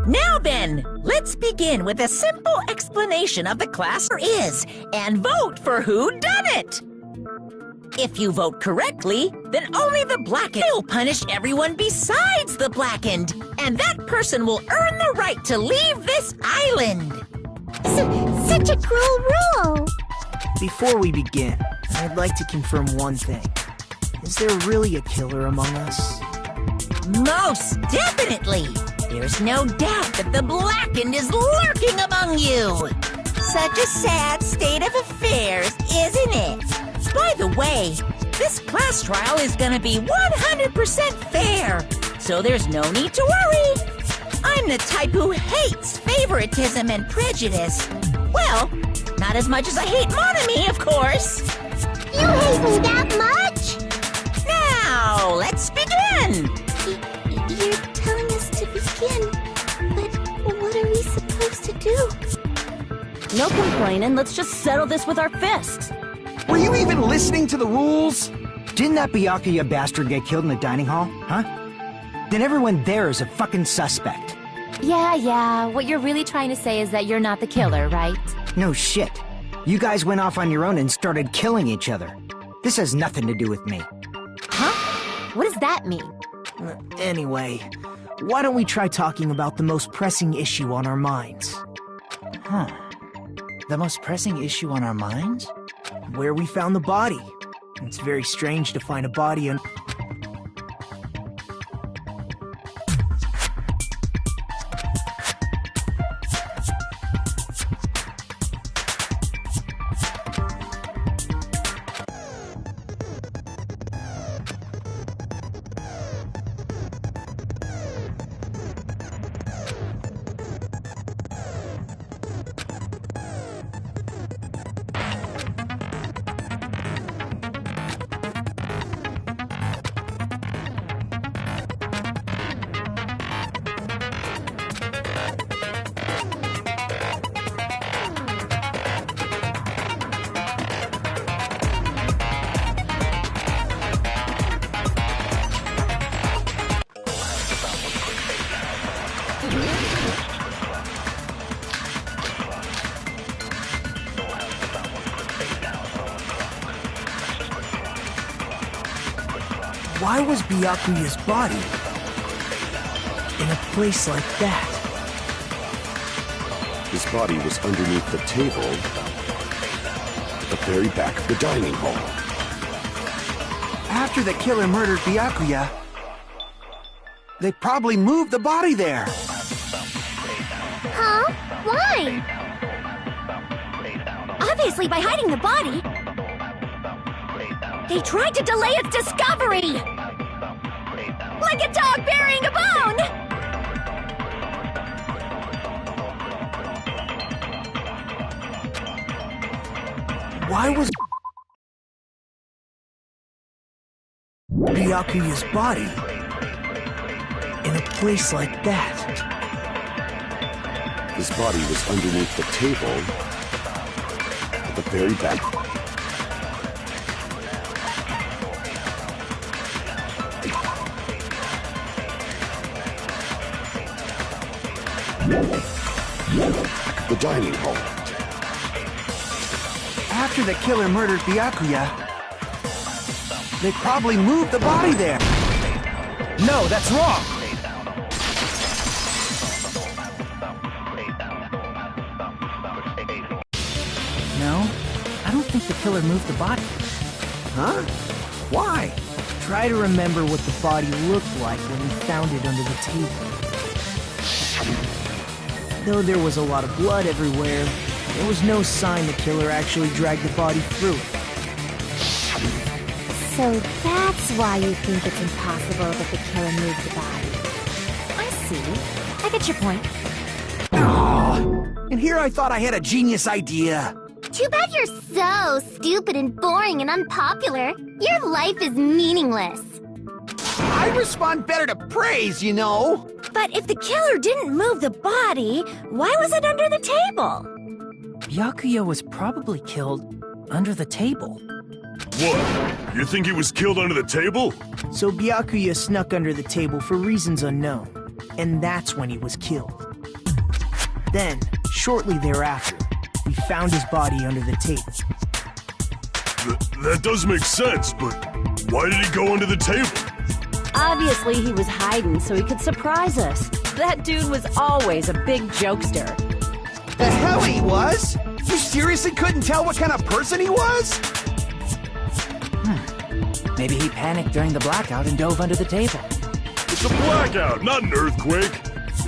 Now then, let's begin with a simple explanation of the class there is, and vote for who done it. If you vote correctly, then only the blackened will punish everyone besides the blackened, and that person will earn the right to leave this island. Such a cruel rule! Before we begin, I'd like to confirm one thing. Is there really a killer among us? Most definitely! There's no doubt that the blackened is lurking among you! Such a sad state of affairs, isn't it? By the way, this class trial is gonna be 100% fair, so there's no need to worry. I'm the type who hates favoritism and prejudice. Well, not as much as I hate monogamy, of course. You hate me that much? Now, let's begin! You're telling us to begin, but what are we supposed to do? No complaining, let's just settle this with our fists. Were you even listening to the rules? Didn't that Byakuya bastard get killed in the dining hall, huh? Then everyone there is a fucking suspect. Yeah, what you're really trying to say is that you're not the killer, right? No shit. You guys went off on your own and started killing each other. This has nothing to do with me. Huh? What does that mean? Anyway, why don't we try talking about the most pressing issue on our minds? Huh. The most pressing issue on our minds? Where we found the body. It's very strange to find a body on... Why was Byakuya's body in a place like that? His body was underneath the table at the very back of the dining hall. After the killer murdered Byakuya, they probably moved the body there. Huh? Why? Obviously by hiding the body. They tried to delay its discovery! Like a dog burying a bone! Why was Byakuya's body in a place like that? His body was underneath the table at the very back. The dining hall. After the killer murdered Byakuya, they probably moved the body there. No, that's wrong! No, I don't think the killer moved the body. Huh? Why? Try to remember what the body looked like when we found it under the table. Though there was a lot of blood everywhere, there was no sign the killer actually dragged the body through it. So that's why you think it's impossible that the killer moved the body. I see. I get your point. And here I thought I had a genius idea. Too bad you're so stupid and boring and unpopular. Your life is meaningless. I respond better to praise, you know. But if the killer didn't move the body, why was it under the table? Byakuya was probably killed under the table. What? You think he was killed under the table? So Byakuya snuck under the table for reasons unknown, and that's when he was killed. Then, shortly thereafter, we found his body under the table. That does make sense, but why did he go under the table? Obviously, he was hiding so he could surprise us. That dude was always a big jokester. The hell he was? You seriously couldn't tell what kind of person he was? Maybe he panicked during the blackout and dove under the table. It's a blackout, not an earthquake.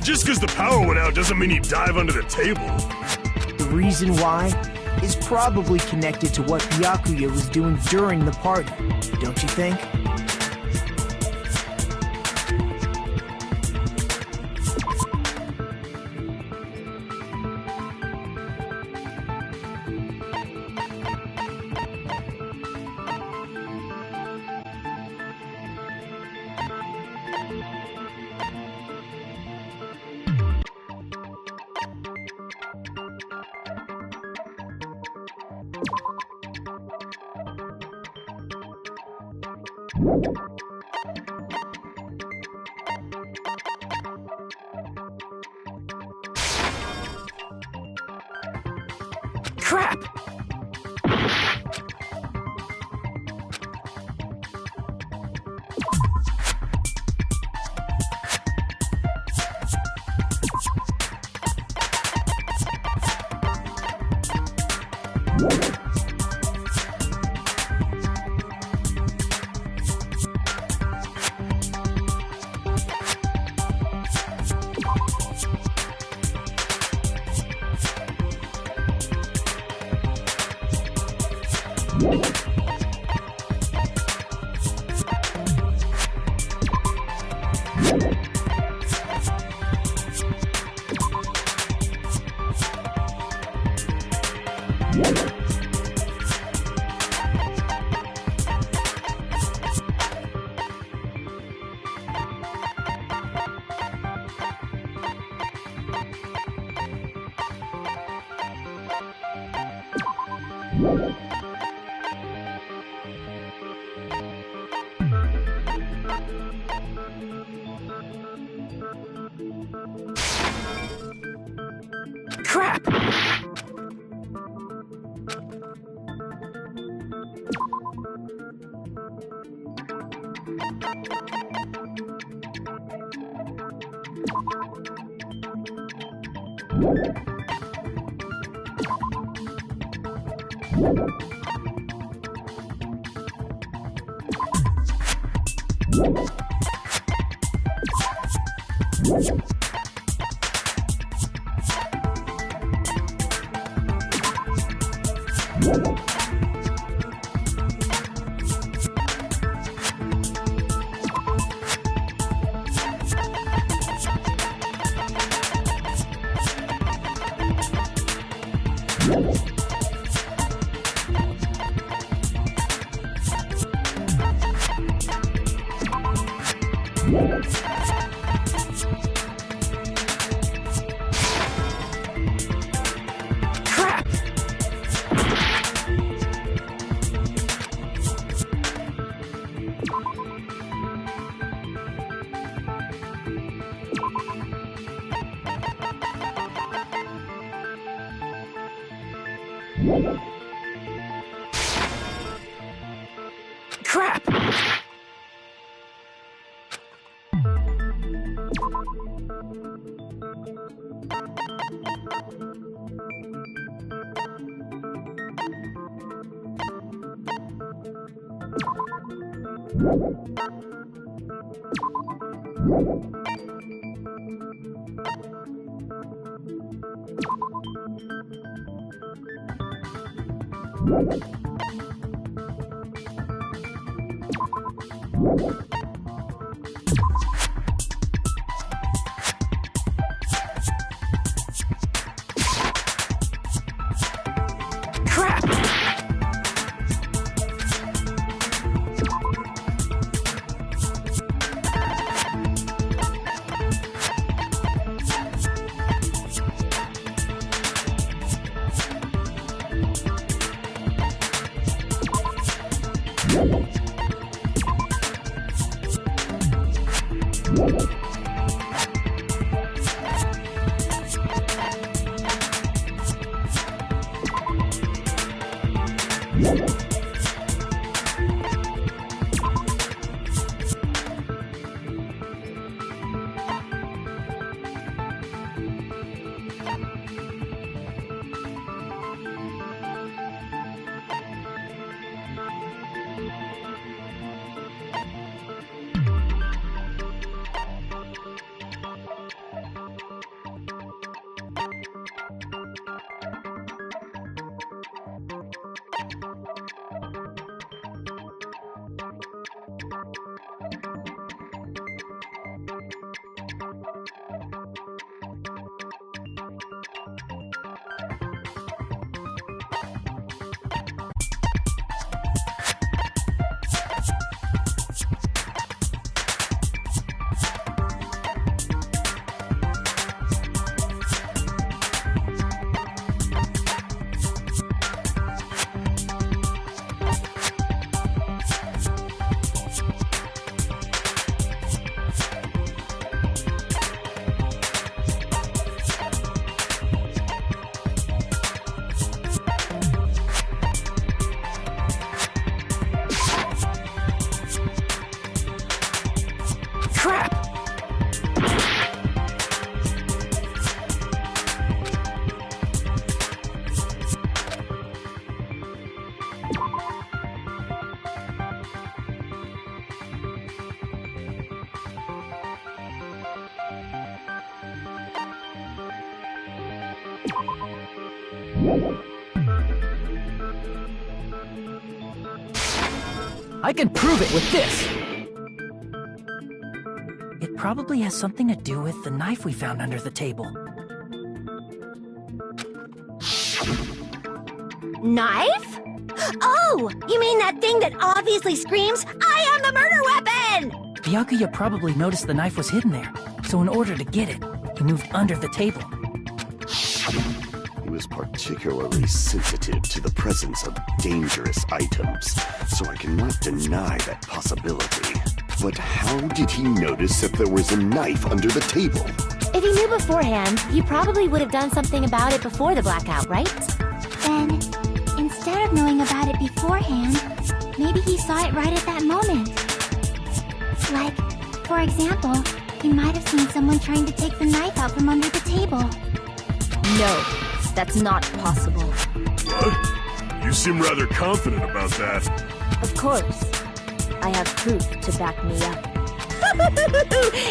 Just because the power went out doesn't mean he'd dive under the table. The reason why is probably connected to what Byakuya was doing during the party, don't you think? Crap! Crap! Crap! Crap! I can prove it with this! It probably has something to do with the knife we found under the table. Knife? Oh, you mean that thing that obviously screams, "I am the murder weapon!" Byakuya probably noticed the knife was hidden there, so in order to get it, he moved under the table. He was particularly sensitive to the presence of dangerous items, so I cannot deny that possibility. But how did he notice that there was a knife under the table? If he knew beforehand, he probably would have done something about it before the blackout, right? Then, instead of knowing about it beforehand, maybe he saw it right at that moment. Like, for example, he might have seen someone trying to take the knife out from under the table. No, that's not possible. What? You seem rather confident about that. Of course. I have proof to back me up.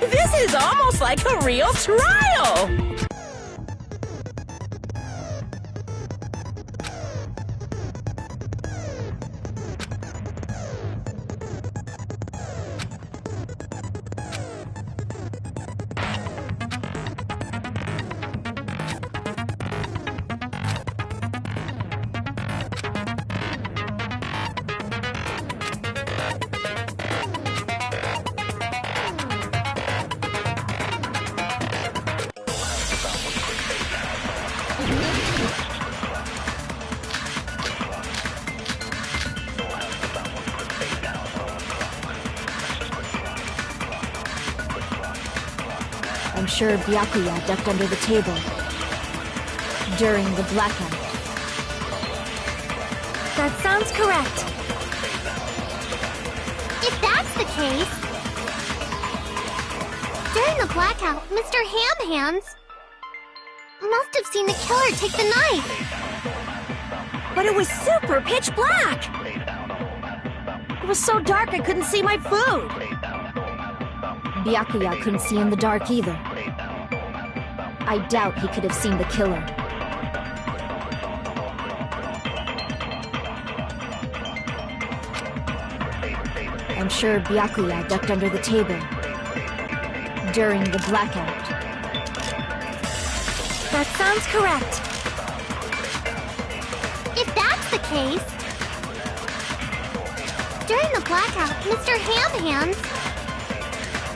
This is almost like a real trial! I'm sure Byakuya ducked under the table during the blackout. That sounds correct. If that's the case... During the blackout, Mr. Ham Hands must have seen the killer take the knife. But it was super pitch black! It was so dark I couldn't see my food! Byakuya couldn't see in the dark either. I doubt he could have seen the killer. I'm sure Byakuya ducked under the table during the blackout. That sounds correct. If that's the case... During the blackout, Mr. Ham Hands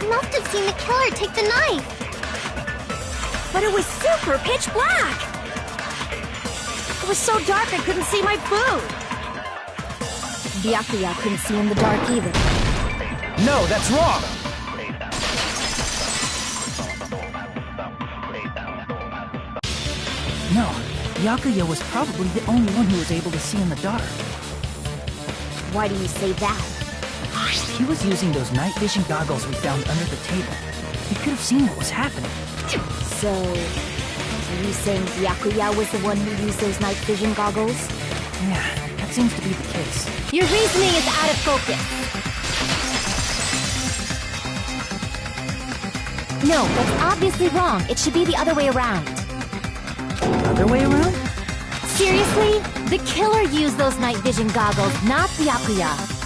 must have seen the killer take the knife. But it was super pitch black! It was so dark I couldn't see my food! Byakuya couldn't see in the dark either. No, that's wrong! No, Byakuya was probably the only one who was able to see in the dark. Why do you say that? He was using those night vision goggles we found under the table. He could have seen what was happening. So, are you saying Byakuya was the one who used those night vision goggles? Yeah, that seems to be the case. Your reasoning is out of focus. No, that's obviously wrong. It should be the other way around. Other way around? Seriously? The killer used those night vision goggles, not Byakuya.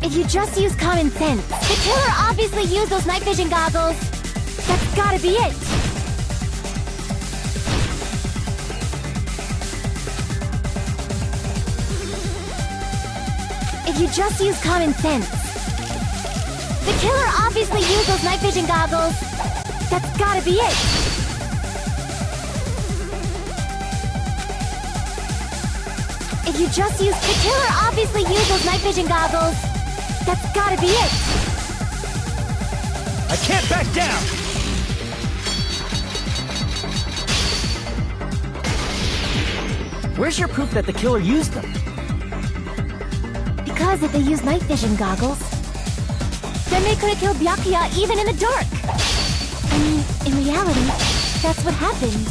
If you just use common sense, the killer obviously used those night vision goggles. That's gotta be it. If you just use common sense, the killer obviously used those night vision goggles. That's gotta be it. If you just use... The killer obviously used those night vision goggles. That's gotta be it. I can't back down! Where's your proof that the killer used them? Because if they used night vision goggles, then they could have killed Byakuya even in the dark. I mean, in reality, that's what happened.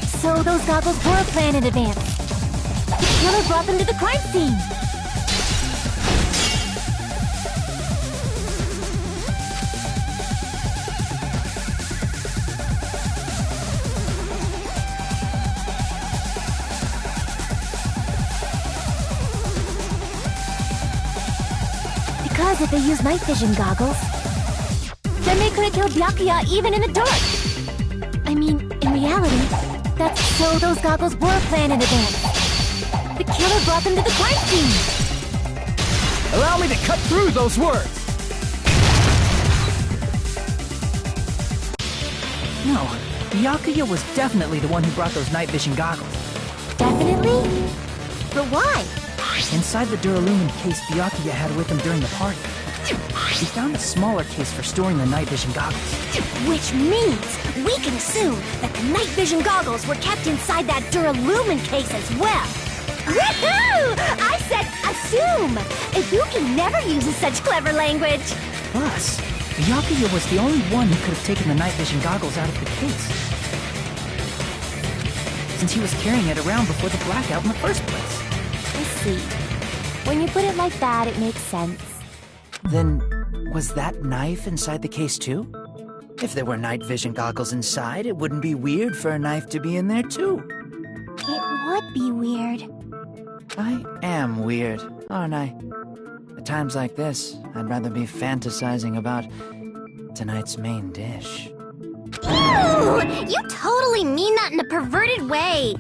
So those goggles were planned in advance. The killer brought them to the crime scene. Because if they used night vision goggles, then they could have killed Byakuya even in the dark. I mean, in reality, that's so those goggles were planned in advance. The killer brought them to the crime scene. Allow me to cut through those words! No, Byakuya was definitely the one who brought those night vision goggles. Definitely? But why? Inside the Duralumin case Byakuya had with him during the party, he found a smaller case for storing the night vision goggles. Which means we can assume that the night vision goggles were kept inside that Duralumin case as well. Woohoo! I said assume! Ibuki never uses such clever language. Plus, Byakuya was the only one who could have taken the night vision goggles out of the case, since he was carrying it around before the blackout in the first place. I see. When you put it like that, it makes sense. Then, was that knife inside the case too? If there were night vision goggles inside, it wouldn't be weird for a knife to be in there too. It would be weird. I am weird, aren't I? At times like this, I'd rather be fantasizing about tonight's main dish. Ew! You totally mean that in a perverted way.